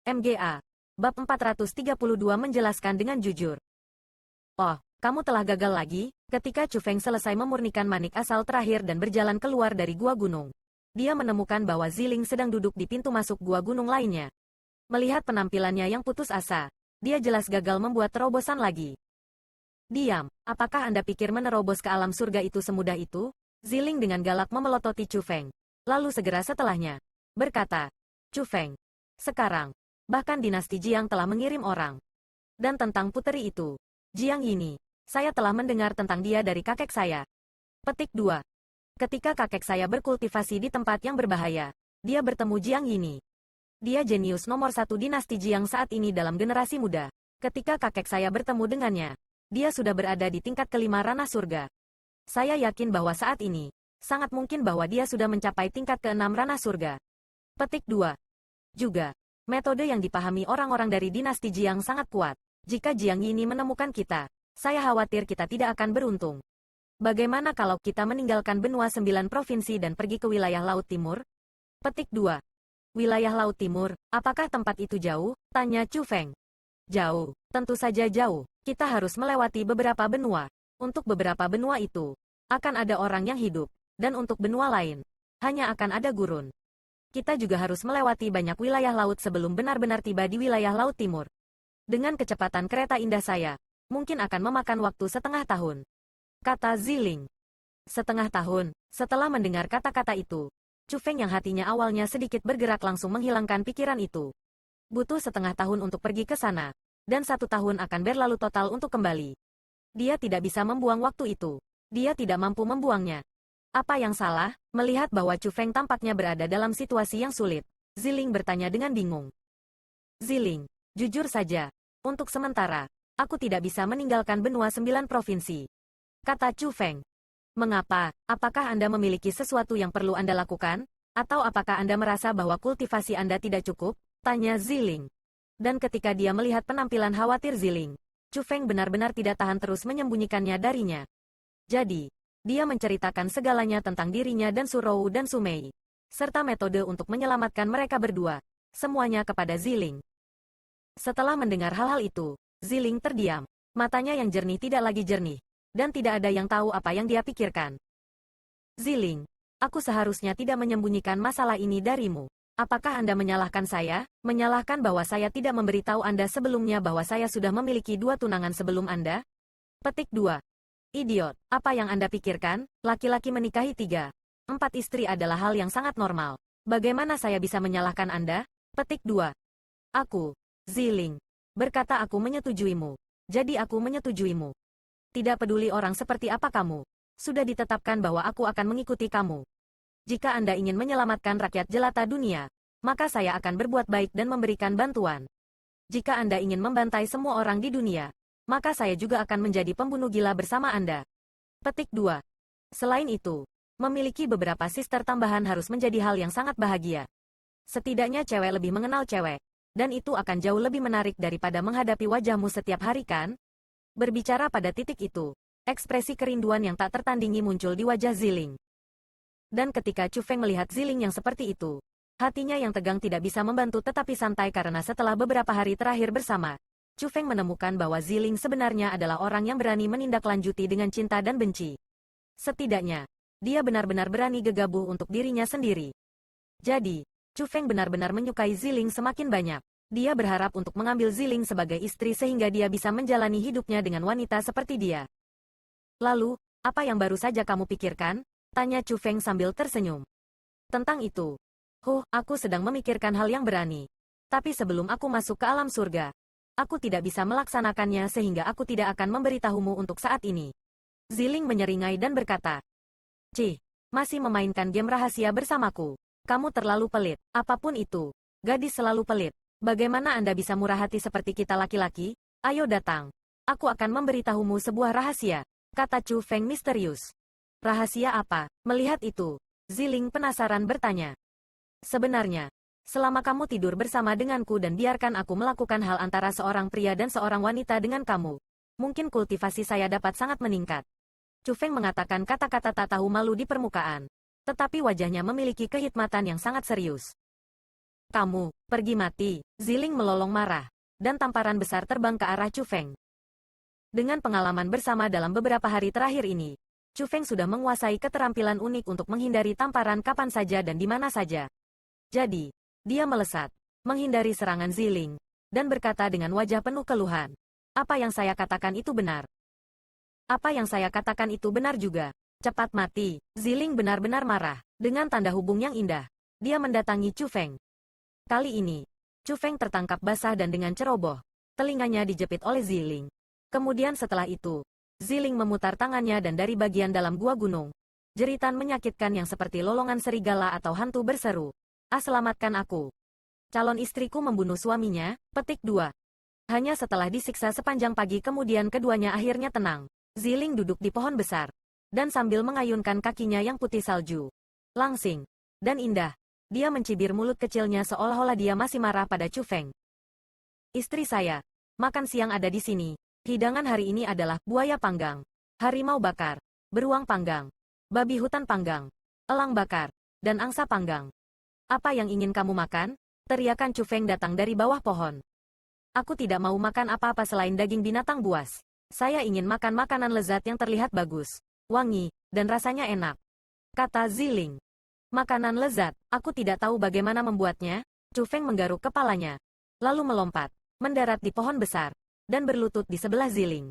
MGA. Bab 432 menjelaskan dengan jujur. Oh, kamu telah gagal lagi? Ketika Chu Feng selesai memurnikan manik asal terakhir dan berjalan keluar dari gua gunung. Dia menemukan bahwa Ziling sedang duduk di pintu masuk gua gunung lainnya. Melihat penampilannya yang putus asa, dia jelas gagal membuat terobosan lagi. Diam, apakah Anda pikir menerobos ke alam surga itu semudah itu? Ziling dengan galak memelototi Chu Feng. Lalu segera setelahnya, berkata, Chu Feng, sekarang, bahkan dinasti Jiang telah mengirim orang. Dan tentang puteri itu, Jiang Yini, saya telah mendengar tentang dia dari kakek saya. Petik 2. Ketika kakek saya berkultivasi di tempat yang berbahaya, dia bertemu Jiang Yini. Dia jenius nomor 1 dinasti Jiang saat ini dalam generasi muda. Ketika kakek saya bertemu dengannya, dia sudah berada di tingkat kelima ranah surga. Saya yakin bahwa saat ini, sangat mungkin bahwa dia sudah mencapai tingkat ke-6 ranah surga. Petik 2. Juga, metode yang dipahami orang-orang dari dinasti Jiang sangat kuat. Jika Jiang Yini menemukan kita, saya khawatir kita tidak akan beruntung. Bagaimana kalau kita meninggalkan benua 9 provinsi dan pergi ke wilayah Laut Timur? Petik 2. Wilayah Laut Timur, apakah tempat itu jauh? Tanya Chu Feng. Jauh, tentu saja jauh. Kita harus melewati beberapa benua. Untuk beberapa benua itu, akan ada orang yang hidup, dan untuk benua lain, hanya akan ada gurun. Kita juga harus melewati banyak wilayah laut sebelum benar-benar tiba di wilayah Laut Timur. Dengan kecepatan kereta indah saya, mungkin akan memakan waktu setengah tahun. Kata Ziling. Setengah tahun, setelah mendengar kata-kata itu, Chu Feng yang hatinya awalnya sedikit bergerak langsung menghilangkan pikiran itu. Butuh setengah tahun untuk pergi ke sana, dan 1 tahun akan berlalu total untuk kembali. Dia tidak bisa membuang waktu itu. Dia tidak mampu membuangnya. Apa yang salah? Melihat bahwa Chu Feng tampaknya berada dalam situasi yang sulit, Ziling bertanya dengan bingung. Ziling, jujur saja, untuk sementara, aku tidak bisa meninggalkan benua 9 provinsi. Kata Chu Feng. Mengapa? Apakah Anda memiliki sesuatu yang perlu Anda lakukan? Atau apakah Anda merasa bahwa kultivasi Anda tidak cukup? Tanya Ziling. Dan ketika dia melihat penampilan khawatir Ziling, Chu Feng benar-benar tidak tahan terus menyembunyikannya darinya. Jadi, dia menceritakan segalanya tentang dirinya dan Su Rou dan Su Mei, serta metode untuk menyelamatkan mereka berdua, semuanya kepada Ziling. Setelah mendengar hal-hal itu, Ziling terdiam. Matanya yang jernih tidak lagi jernih, dan tidak ada yang tahu apa yang dia pikirkan. Ziling, aku seharusnya tidak menyembunyikan masalah ini darimu. Apakah Anda menyalahkan saya? Menyalahkan bahwa saya tidak memberitahu Anda sebelumnya bahwa saya sudah memiliki 2 tunangan sebelum Anda? Petik 2. Idiot, apa yang Anda pikirkan? Laki-laki menikahi 3, 4 istri adalah hal yang sangat normal. Bagaimana saya bisa menyalahkan Anda? Petik 2. Aku, Ziling, berkata aku menyetujuimu. Jadi aku menyetujuimu. Tidak peduli orang seperti apa kamu. Sudah ditetapkan bahwa aku akan mengikuti kamu. Jika Anda ingin menyelamatkan rakyat jelata dunia, maka saya akan berbuat baik dan memberikan bantuan. Jika Anda ingin membantai semua orang di dunia, maka saya juga akan menjadi pembunuh gila bersama Anda. Petik 2. Selain itu, memiliki beberapa sister tambahan harus menjadi hal yang sangat bahagia. Setidaknya cewek lebih mengenal cewek, dan itu akan jauh lebih menarik daripada menghadapi wajahmu setiap hari kan? Berbicara pada titik itu, ekspresi kerinduan yang tak tertandingi muncul di wajah Ziling. Dan ketika Chu Feng melihat Ziling yang seperti itu, hatinya yang tegang tidak bisa membantu tetapi santai karena setelah beberapa hari terakhir bersama, Chu Feng menemukan bahwa Ziling sebenarnya adalah orang yang berani menindaklanjuti dengan cinta dan benci. Setidaknya, dia benar-benar berani gegabah untuk dirinya sendiri. Jadi, Chu Feng benar-benar menyukai Ziling semakin banyak. Dia berharap untuk mengambil Ziling sebagai istri sehingga dia bisa menjalani hidupnya dengan wanita seperti dia. Lalu, apa yang baru saja kamu pikirkan? Tanya Chu Feng sambil tersenyum. Tentang itu. Aku sedang memikirkan hal yang berani. Tapi sebelum aku masuk ke alam surga, aku tidak bisa melaksanakannya sehingga aku tidak akan memberitahumu untuk saat ini. Ziling menyeringai dan berkata, masih memainkan game rahasia bersamaku. Kamu terlalu pelit. Apapun itu, gadis selalu pelit. Bagaimana Anda bisa murah hati seperti kita laki-laki? Ayo datang. Aku akan memberitahumu sebuah rahasia, kata Chu Feng misterius. Rahasia apa? Melihat itu, Ziling penasaran bertanya. Sebenarnya, selama kamu tidur bersama denganku dan biarkan aku melakukan hal antara seorang pria dan seorang wanita dengan kamu, mungkin kultivasi saya dapat sangat meningkat. Chu Feng mengatakan kata-kata tak tahu malu di permukaan, tetapi wajahnya memiliki kehikmatan yang sangat serius. Kamu, pergi mati. Ziling melolong marah, dan tamparan besar terbang ke arah Chu Feng. Dengan pengalaman bersama dalam beberapa hari terakhir ini, Chu Feng sudah menguasai keterampilan unik untuk menghindari tamparan kapan saja dan di mana saja. Jadi, dia melesat, menghindari serangan Ziling, dan berkata dengan wajah penuh keluhan. Apa yang saya katakan itu benar. Apa yang saya katakan itu benar juga. Cepat mati. Ziling benar-benar marah. Dengan tanda hubung yang indah, dia mendatangi Chu Feng. Kali ini, Chu Feng tertangkap basah dan dengan ceroboh. Telinganya dijepit oleh Ziling. Kemudian setelah itu, Ziling memutar tangannya dan dari bagian dalam gua gunung, jeritan menyakitkan yang seperti lolongan serigala atau hantu berseru. Ah, selamatkan aku. Calon istriku membunuh suaminya. Petik 2. Hanya setelah disiksa sepanjang pagi kemudian keduanya akhirnya tenang. Ziling duduk di pohon besar, dan sambil mengayunkan kakinya yang putih salju, langsing, dan indah, dia mencibir mulut kecilnya seolah-olah dia masih marah pada Chu Feng. Istri saya, makan siang ada di sini. Hidangan hari ini adalah buaya panggang, harimau bakar, beruang panggang, babi hutan panggang, elang bakar, dan angsa panggang. Apa yang ingin kamu makan? Teriakan Chu Feng datang dari bawah pohon. Aku tidak mau makan apa-apa selain daging binatang buas. Saya ingin makan makanan lezat yang terlihat bagus, wangi, dan rasanya enak. Kata Ziling. Makanan lezat, aku tidak tahu bagaimana membuatnya. Chu Feng menggaruk kepalanya, lalu melompat, mendarat di pohon besar, dan berlutut di sebelah Ziling.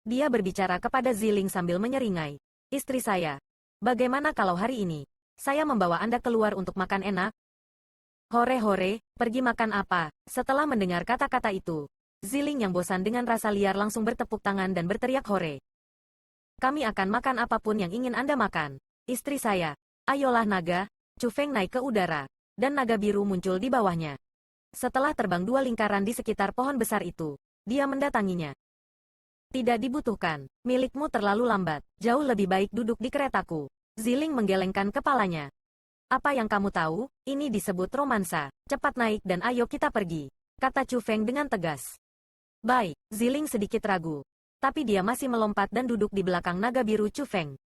Dia berbicara kepada Ziling sambil menyeringai. Istri saya, bagaimana kalau hari ini, saya membawa Anda keluar untuk makan enak? Hore-hore, pergi makan apa? Setelah mendengar kata-kata itu, Ziling yang bosan dengan rasa liar langsung bertepuk tangan dan berteriak hore. Kami akan makan apapun yang ingin Anda makan. Istri saya, ayolah naga. Chu Feng naik ke udara, dan naga biru muncul di bawahnya. Setelah terbang 2 lingkaran di sekitar pohon besar itu, dia mendatanginya. Tidak dibutuhkan, milikmu terlalu lambat, jauh lebih baik duduk di keretaku. Ziling menggelengkan kepalanya. Apa yang kamu tahu? Ini disebut romansa. Cepat naik dan ayo kita pergi, kata Chu Feng dengan tegas. Baik, Ziling sedikit ragu. Tapi dia masih melompat dan duduk di belakang naga biru Chu Feng.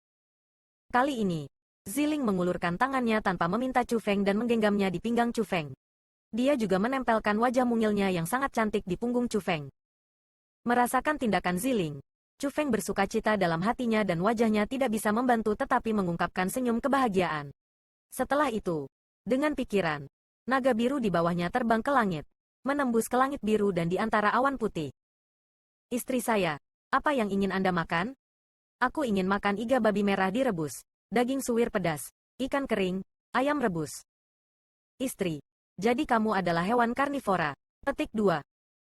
Kali ini, Ziling mengulurkan tangannya tanpa meminta Chu Feng dan menggenggamnya di pinggang Chu Feng. Dia juga menempelkan wajah mungilnya yang sangat cantik di punggung Chu Feng. Merasakan tindakan Ziling, Chu Feng bersukacita dalam hatinya dan wajahnya tidak bisa membantu tetapi mengungkapkan senyum kebahagiaan. Setelah itu, dengan pikiran, naga biru di bawahnya terbang ke langit, menembus ke langit biru dan di antara awan putih. Istri saya, apa yang ingin Anda makan? Aku ingin makan iga babi merah direbus, daging suwir pedas, ikan kering, ayam rebus. Istri, jadi kamu adalah hewan karnivora. Petik 2.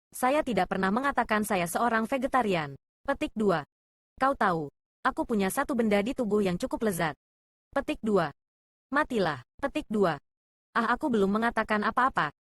Saya tidak pernah mengatakan saya seorang vegetarian. Petik 2. Kau tahu, aku punya satu benda di tubuh yang cukup lezat. Petik 2. Matilah. Petik 2. Ah, aku belum mengatakan apa-apa.